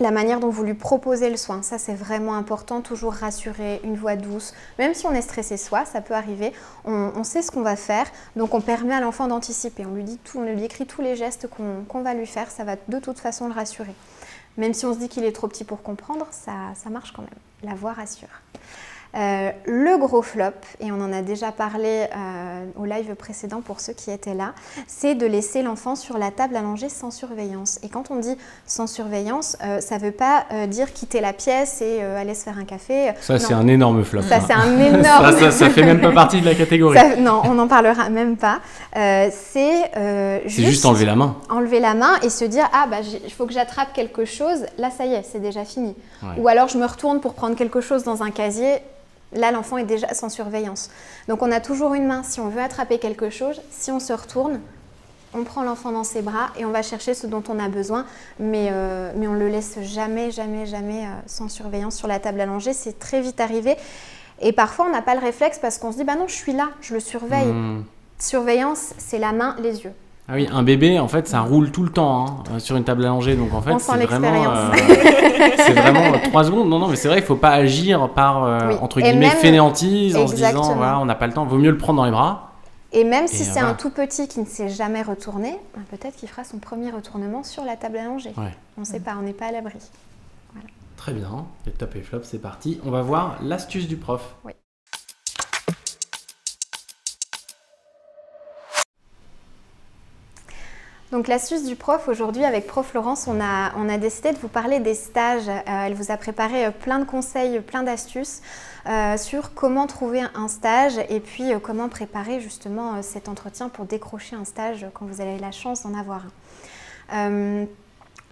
La manière dont vous lui proposez le soin, ça c'est vraiment important, toujours rassurer, une voix douce. Même si on est stressé soi, ça peut arriver, on sait ce qu'on va faire, donc on permet à l'enfant d'anticiper. On lui dit tout, on lui écrit tous les gestes qu'on va lui faire, ça va de toute façon le rassurer. Même si on se dit qu'il est trop petit pour comprendre, ça marche quand même, la voix rassure. Le gros flop, et on en a déjà parlé au live précédent pour ceux qui étaient là, c'est de laisser l'enfant sur la table allongée sans surveillance. Et quand on dit sans surveillance, ça ne veut pas dire quitter la pièce et aller se faire un café. Ça, c'est un énorme flop. Ça, c'est un énorme... ça fait même pas partie de la catégorie. Non, on n'en parlera même pas. C'est juste enlever la main. Enlever la main et se dire « Ah, il faut que j'attrape quelque chose. » Là, ça y est, c'est déjà fini. Ouais. Ou alors, je me retourne pour prendre quelque chose dans un casier. Là, l'enfant est déjà sans surveillance. Donc, on a toujours une main. Si on veut attraper quelque chose, si on se retourne, on prend l'enfant dans ses bras et on va chercher ce dont on a besoin. Mais on ne le laisse jamais sans surveillance sur la table allongée. C'est très vite arrivé. Et parfois, on n'a pas le réflexe parce qu'on se dit « Bah non, je suis là, je le surveille. » Surveillance, c'est la main, les yeux. Ah oui, un bébé, en fait, ça roule tout le temps sur une table allongée. Donc, en fait, c'est vraiment 3 secondes. Non, mais c'est vrai, il ne faut pas agir par, entre guillemets, fainéantise en se disant, voilà, on n'a pas le temps. Il vaut mieux le prendre dans les bras. Et même si c'est un tout petit qui ne s'est jamais retourné, peut-être qu'il fera son premier retournement sur la table allongée. Ouais. On ne sait pas, on n'est pas à l'abri. Voilà. Très bien, le top et flop, c'est parti. On va voir l'astuce du prof. Oui. Donc l'astuce du prof, aujourd'hui avec Prof Laurence, on a décidé de vous parler des stages. Elle vous a préparé plein de conseils, plein d'astuces sur comment trouver un stage et puis comment préparer justement cet entretien pour décrocher un stage quand vous avez la chance d'en avoir un.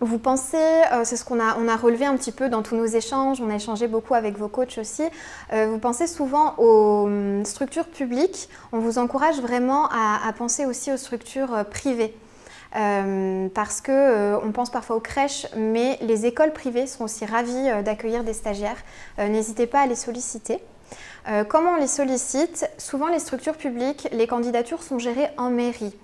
Vous pensez, c'est ce qu'on a relevé un petit peu dans tous nos échanges, on a échangé beaucoup avec vos coachs aussi, vous pensez souvent aux structures publiques, on vous encourage vraiment à penser aussi aux structures privées. Parce qu'on pense parfois aux crèches, mais les écoles privées sont aussi ravies d'accueillir des stagiaires. N'hésitez pas à les solliciter. Comment on les sollicite? Souvent les structures publiques, les candidatures sont gérées en mairie.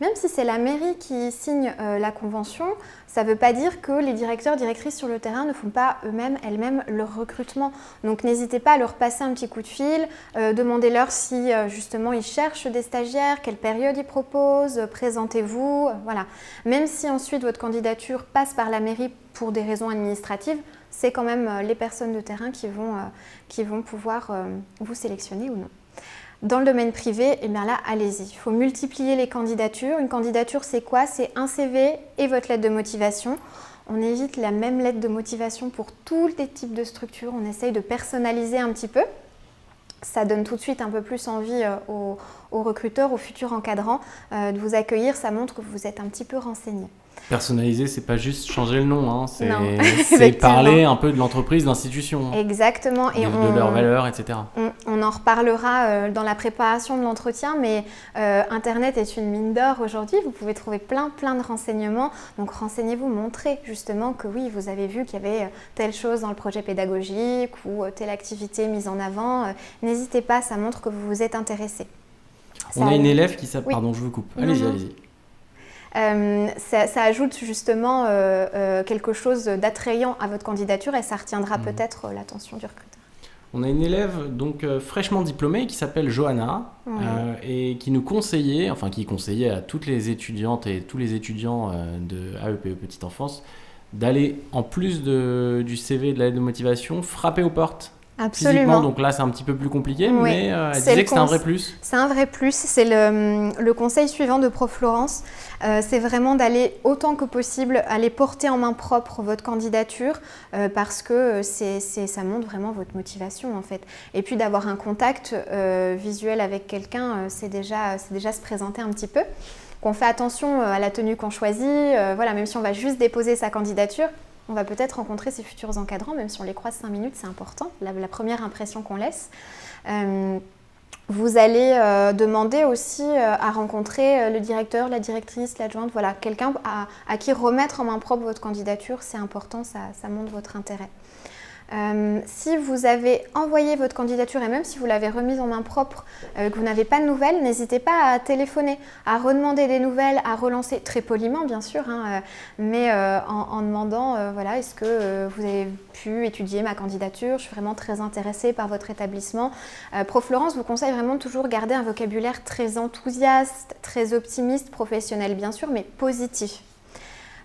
Même si c'est la mairie qui signe la convention, ça ne veut pas dire que les directeurs, directrices sur le terrain ne font pas elles-mêmes leur recrutement. Donc n'hésitez pas à leur passer un petit coup de fil, demandez-leur si justement ils cherchent des stagiaires, quelle période ils proposent, présentez-vous, voilà. Même si ensuite votre candidature passe par la mairie pour des raisons administratives, c'est quand même les personnes de terrain qui vont pouvoir vous sélectionner ou non. Dans le domaine privé, eh bien là, allez-y. Il faut multiplier les candidatures. Une candidature, c'est quoi? C'est un CV et votre lettre de motivation. On évite la même lettre de motivation pour tous les types de structures. On essaye de personnaliser un petit peu. Ça donne tout de suite un peu plus envie aux recruteurs, aux futurs encadrants de vous accueillir. Ça montre que vous êtes un petit peu renseigné. Personnaliser, c'est pas juste changer le nom, hein, c'est effectivement. parler un peu de l'entreprise, de l'institution, Exactement. Et de leurs valeurs, etc. On en reparlera dans la préparation de l'entretien, mais Internet est une mine d'or aujourd'hui. Vous pouvez trouver plein de renseignements. Donc renseignez-vous, montrez justement que oui, vous avez vu qu'il y avait telle chose dans le projet pédagogique ou telle activité mise en avant. N'hésitez pas, ça montre que vous vous êtes intéressé. On a une élève qui s'appelle... Oui. Pardon, je vous coupe. Allez-y. Ça ajoute justement quelque chose d'attrayant à votre candidature et ça retiendra peut-être l'attention du recruteur. On a une élève donc fraîchement diplômée qui s'appelle Johanna et qui nous conseillait, enfin qui conseillait à toutes les étudiantes et tous les étudiants de AEPE Petite Enfance d'aller, en plus du CV et de la lettre de motivation, frapper aux portes. Absolument. Physiquement, donc là c'est un petit peu plus compliqué, mais elle disait que c'est un vrai plus. C'est un vrai plus, c'est le conseil suivant de Prof Florence, c'est vraiment d'aller autant que possible, aller porter en main propre votre candidature parce que ça montre vraiment votre motivation en fait. Et puis d'avoir un contact visuel avec quelqu'un, c'est déjà se présenter un petit peu. Qu'on fait attention à la tenue qu'on choisit, voilà, même si on va juste déposer sa candidature, on va peut-être rencontrer ses futurs encadrants, même si on les croise 5 minutes, c'est important, la première impression qu'on laisse. Vous allez demander aussi à rencontrer le directeur, la directrice, l'adjointe, voilà, quelqu'un à qui remettre en main propre votre candidature, c'est important, ça montre votre intérêt. Si vous avez envoyé votre candidature et même si vous l'avez remise en main propre, que vous n'avez pas de nouvelles, n'hésitez pas à téléphoner, à redemander des nouvelles, à relancer très poliment bien sûr, hein, mais en demandant voilà, est-ce que vous avez pu étudier ma candidature, je suis vraiment très intéressée par votre établissement. Prof Florence vous conseille vraiment de toujours garder un vocabulaire très enthousiaste, très optimiste, professionnel bien sûr, mais positif.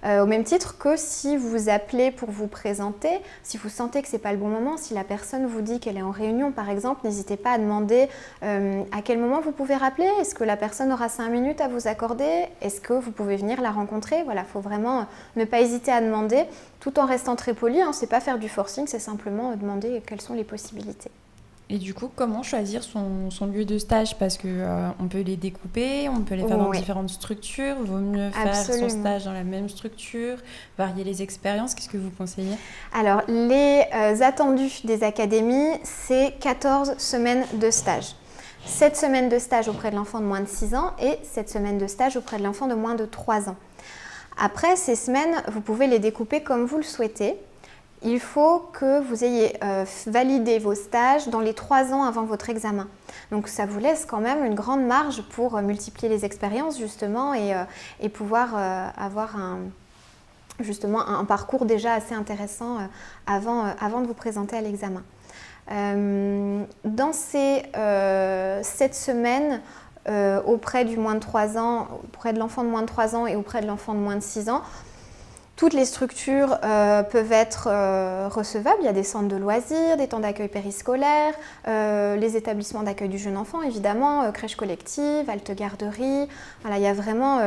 Au même titre que si vous appelez pour vous présenter, si vous sentez que ce n'est pas le bon moment, si la personne vous dit qu'elle est en réunion par exemple, n'hésitez pas à demander à quel moment vous pouvez rappeler, est-ce que la personne aura 5 minutes à vous accorder, est-ce que vous pouvez venir la rencontrer, voilà, il faut vraiment ne pas hésiter à demander tout en restant très poli, hein, c'est pas faire du forcing, c'est simplement demander quelles sont les possibilités. Et du coup, comment choisir son lieu de stage? Parce que on peut les découper, on peut les faire dans différentes structures. Vaut mieux faire son stage dans la même structure, varier les expériences. Qu'est-ce que vous conseillez? Alors, les attendus des académies, c'est 14 semaines de stage. 7 semaines de stage auprès de l'enfant de moins de 6 ans et 7 semaines de stage auprès de l'enfant de moins de 3 ans. Après ces semaines, vous pouvez les découper comme vous le souhaitez. Il faut que vous ayez validé vos stages dans les 3 ans avant votre examen. Donc ça vous laisse quand même une grande marge pour multiplier les expériences justement et pouvoir avoir un parcours déjà assez intéressant avant de vous présenter à l'examen. Dans ces 7 semaines, auprès du moins de 3 ans, auprès de l'enfant de moins de 3 ans et auprès de l'enfant de moins de 6 ans, toutes les structures peuvent être recevables. Il y a des centres de loisirs, des temps d'accueil périscolaire, les établissements d'accueil du jeune enfant, évidemment, crèches collectives, halte garderie. Voilà, il y a vraiment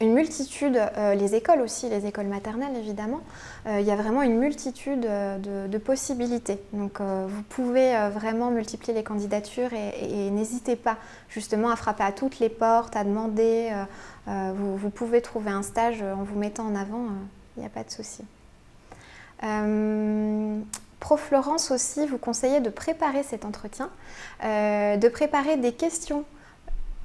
une multitude, les écoles aussi, les écoles maternelles, évidemment. Il y a vraiment une multitude de possibilités. Donc, vous pouvez vraiment multiplier les candidatures et n'hésitez pas justement à frapper à toutes les portes, à demander. Vous pouvez trouver un stage en vous mettant en avant, il n'y a pas de souci. Prof Florence aussi vous conseillait de préparer cet entretien, de préparer des questions.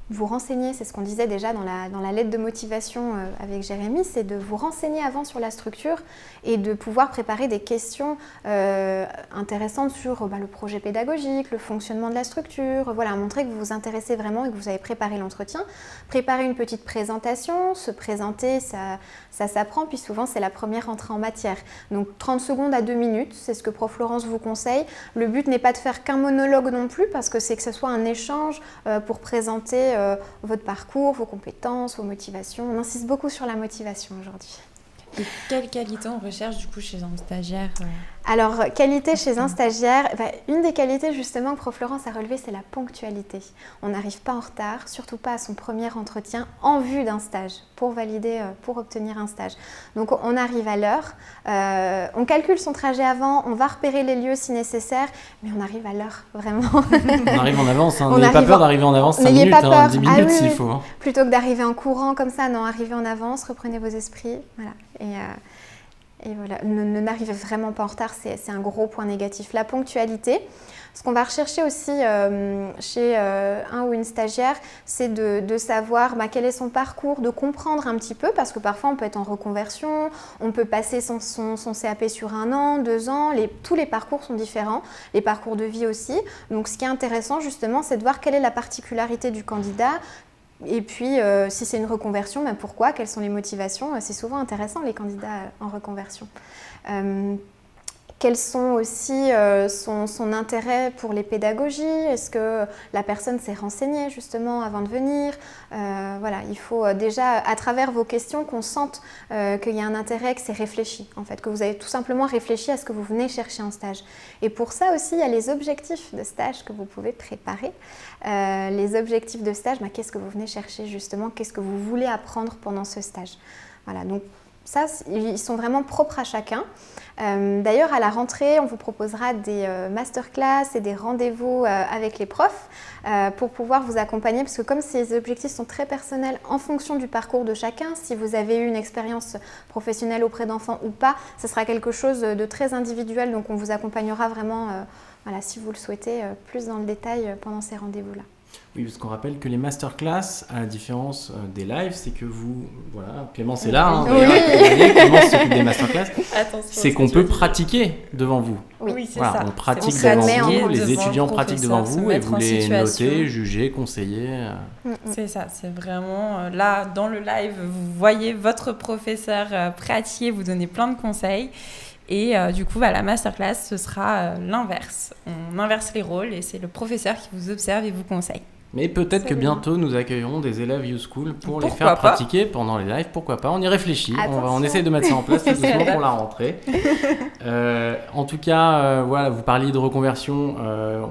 Vous renseigner, c'est ce qu'on disait déjà dans la lettre de motivation avec Jérémy, c'est de vous renseigner avant sur la structure et de pouvoir préparer des questions intéressantes sur le projet pédagogique, le fonctionnement de la structure, voilà, montrer que vous vous intéressez vraiment et que vous avez préparé l'entretien. Préparer une petite présentation, se présenter, ça s'apprend, puis souvent c'est la première entrée en matière. Donc 30 secondes à 2 minutes, c'est ce que Prof Florence vous conseille. Le but n'est pas de faire qu'un monologue non plus, parce que c'est que ce soit un échange pour présenter votre parcours, vos compétences, vos motivations. On insiste beaucoup sur la motivation aujourd'hui. Et quelle qualité on recherche du coup chez un stagiaire Alors, qualité chez un stagiaire, une des qualités justement que Prof Laurence a relevé, c'est la ponctualité. On n'arrive pas en retard, surtout pas à son premier entretien en vue d'un stage, pour obtenir un stage. Donc on arrive à l'heure, on calcule son trajet avant, on va repérer les lieux si nécessaire, mais on arrive à l'heure, vraiment. On arrive en avance, n'ayez pas peur d'arriver en avance 5 minutes, 10 minutes s'il faut. Plutôt que d'arriver en courant comme ça, non, arrivez en avance, reprenez vos esprits, voilà. Et voilà, n'arrivez vraiment pas en retard, c'est un gros point négatif. La ponctualité, ce qu'on va rechercher aussi chez un ou une stagiaire, c'est de savoir quel est son parcours, de comprendre un petit peu, parce que parfois on peut être en reconversion, on peut passer son CAP sur 1 an, 2 ans, tous les parcours sont différents, les parcours de vie aussi. Donc ce qui est intéressant justement, c'est de voir quelle est la particularité du candidat. Et puis, si c'est une reconversion, pourquoi? Quelles sont les motivations? C'est souvent intéressant, les candidats en reconversion. Quels sont aussi son intérêt pour les pédagogies? Est-ce que la personne s'est renseignée justement avant de venir? Voilà, il faut déjà, à travers vos questions, qu'on sente qu'il y a un intérêt, que c'est réfléchi, en fait, que vous avez tout simplement réfléchi à ce que vous venez chercher en stage. Et pour ça aussi, il y a les objectifs de stage que vous pouvez préparer. Les objectifs de stage, qu'est-ce que vous venez chercher justement? Qu'est-ce que vous voulez apprendre pendant ce stage? Voilà, donc ça, ils sont vraiment propres à chacun. D'ailleurs, à la rentrée, on vous proposera des masterclass et des rendez-vous avec les profs pour pouvoir vous accompagner, parce que comme ces objectifs sont très personnels en fonction du parcours de chacun, si vous avez eu une expérience professionnelle auprès d'enfants ou pas, ce sera quelque chose de très individuel, donc on vous accompagnera vraiment, voilà, si vous le souhaitez, plus dans le détail pendant ces rendez-vous-là. Oui, parce qu'on rappelle que les masterclass, à la différence des lives, c'est que vous... Voilà, Clémence est là, Clémence s'occupe des masterclass. C'est qu'on peut pratiquer devant vous. Oui, c'est voilà, ça. on pratique devant vous, les étudiants pratiquent devant vous et vous les notez, jugez, conseillez. C'est ça, c'est vraiment... là, dans le live, vous voyez votre professeur pratiquer, vous donner plein de conseils. Et du coup, la masterclass, ce sera l'inverse. On inverse les rôles et c'est le professeur qui vous observe et vous conseille. Mais peut-être que bientôt, nous accueillerons des élèves YouSchool pour les faire pratiquer pendant les lives. Pourquoi pas? On y réfléchit. On essaie de mettre ça en place tout doucement pour la rentrée. En tout cas, voilà, vous parliez de reconversion.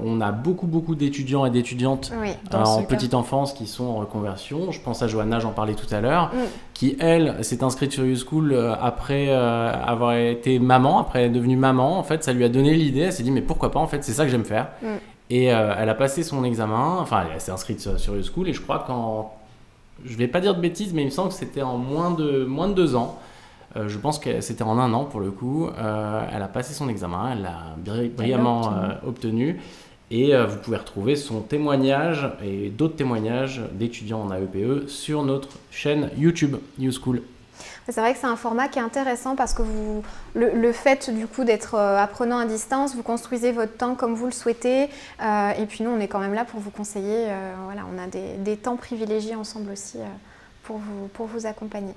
On a beaucoup d'étudiants et d'étudiantes en petite enfance qui sont en reconversion. Je pense à Johanna, j'en parlais tout à l'heure, qui, elle, s'est inscrite sur YouSchool après avoir été maman, après être devenue maman. En fait, ça lui a donné l'idée. Elle s'est dit, mais pourquoi pas? En fait, c'est ça que j'aime faire. Et elle a passé son examen, enfin elle s'est inscrite sur YouSchool et je crois je vais pas dire de bêtises, mais il me semble que c'était en moins de 2 ans. Je pense que c'était en 1 an pour le coup. Elle a passé son examen, elle l'a brillamment obtenu. Et vous pouvez retrouver son témoignage et d'autres témoignages d'étudiants en AEPE sur notre chaîne YouTube YouSchool. C'est vrai que c'est un format qui est intéressant parce que le fait du coup d'être apprenant à distance, vous construisez votre temps comme vous le souhaitez et puis nous on est quand même là pour vous conseiller, voilà, on a des temps privilégiés ensemble aussi pour vous accompagner.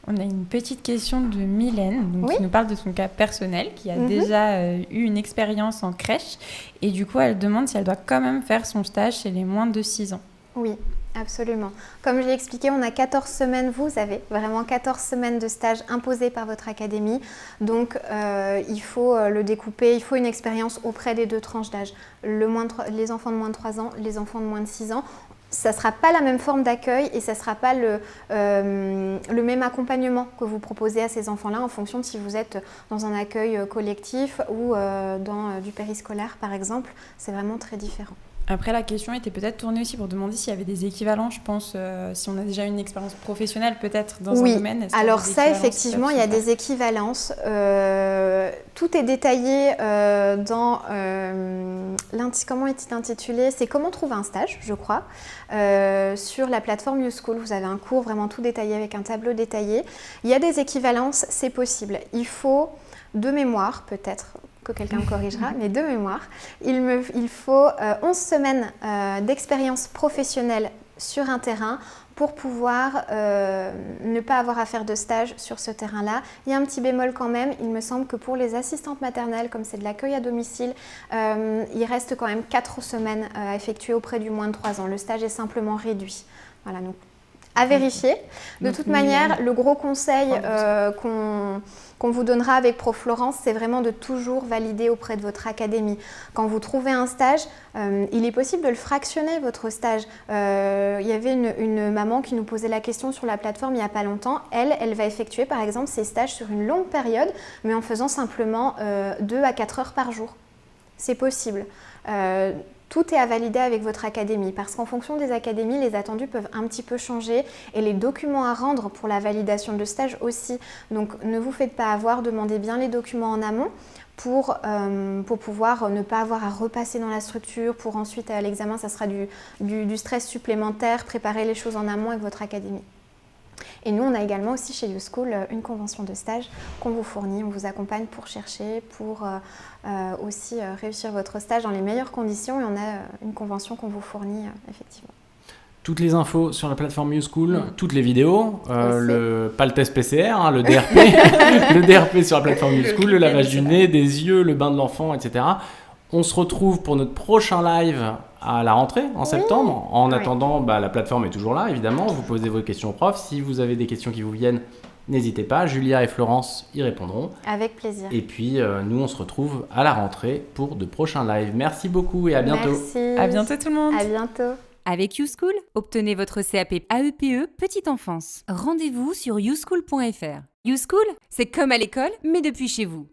On a une petite question de Mylène qui nous parle de son cas personnel, qui a déjà eu une expérience en crèche et du coup elle demande si elle doit quand même faire son stage chez les moins de 6 ans. Oui. Absolument. Comme je l'ai expliqué, on a 14 semaines, vous avez vraiment 14 semaines de stage imposées par votre académie. Donc, il faut le découper, il faut une expérience auprès des 2 tranches d'âge. Les enfants de moins de 3 ans, les enfants de moins de 6 ans. Ça ne sera pas la même forme d'accueil et ça ne sera pas le même accompagnement que vous proposez à ces enfants-là en fonction de si vous êtes dans un accueil collectif ou dans du périscolaire, par exemple. C'est vraiment très différent. Après, la question était peut-être tournée aussi pour demander s'il y avait des équivalents, je pense, si on a déjà une expérience professionnelle peut-être dans un domaine. Alors ça, effectivement, il y a des équivalences. Tout est détaillé dans comment est-il intitulé? C'est comment trouver un stage, je crois. Sur la plateforme YouSchool, vous avez un cours vraiment tout détaillé avec un tableau détaillé. Il y a des équivalences, c'est possible. Il faut, de mémoire peut-être, que quelqu'un me corrigera, mais de mémoire, il faut 11 semaines d'expérience professionnelle sur un terrain pour pouvoir ne pas avoir à faire de stage sur ce terrain-là. Il y a un petit bémol quand même, il me semble que pour les assistantes maternelles, comme c'est de l'accueil à domicile, il reste quand même 4 semaines à effectuer auprès du moins de 3 ans. Le stage est simplement réduit. Voilà, donc À vérifier. De toute manière, le gros conseil qu'on vous donnera avec Prof Florence, c'est vraiment de toujours valider auprès de votre académie. Quand vous trouvez un stage, il est possible de le fractionner, votre stage. Il y avait une maman qui nous posait la question sur la plateforme il n'y a pas longtemps. Elle va effectuer par exemple ses stages sur une longue période, mais en faisant simplement 2 à 4 heures par jour. C'est possible. Tout est à valider avec votre académie parce qu'en fonction des académies, les attendus peuvent un petit peu changer et les documents à rendre pour la validation de stage aussi. Donc ne vous faites pas avoir, demandez bien les documents en amont pour pouvoir ne pas avoir à repasser dans la structure. Pour ensuite à l'examen, ça sera du stress supplémentaire, préparer les choses en amont avec votre académie. Et nous, on a également aussi chez YouSchool une convention de stage qu'on vous fournit. On vous accompagne pour chercher, pour aussi réussir votre stage dans les meilleures conditions. Et on a une convention qu'on vous fournit, effectivement. Toutes les infos sur la plateforme YouSchool, toutes les vidéos, pas le test PCR, hein, le DRP, le DRP sur la plateforme YouSchool, le lavage du nez, des yeux, le bain de l'enfant, etc. On se retrouve pour notre prochain live à la rentrée en septembre. En attendant, la plateforme est toujours là, évidemment. Vous posez vos questions aux profs. Si vous avez des questions qui vous viennent, n'hésitez pas. Julia et Florence y répondront. Avec plaisir. Et puis, nous, on se retrouve à la rentrée pour de prochains lives. Merci beaucoup et à bientôt. Merci. À bientôt tout le monde. À bientôt. Avec YouSchool, obtenez votre CAP AEPE Petite Enfance. Rendez-vous sur youschool.fr. YouSchool, c'est comme à l'école, mais depuis chez vous.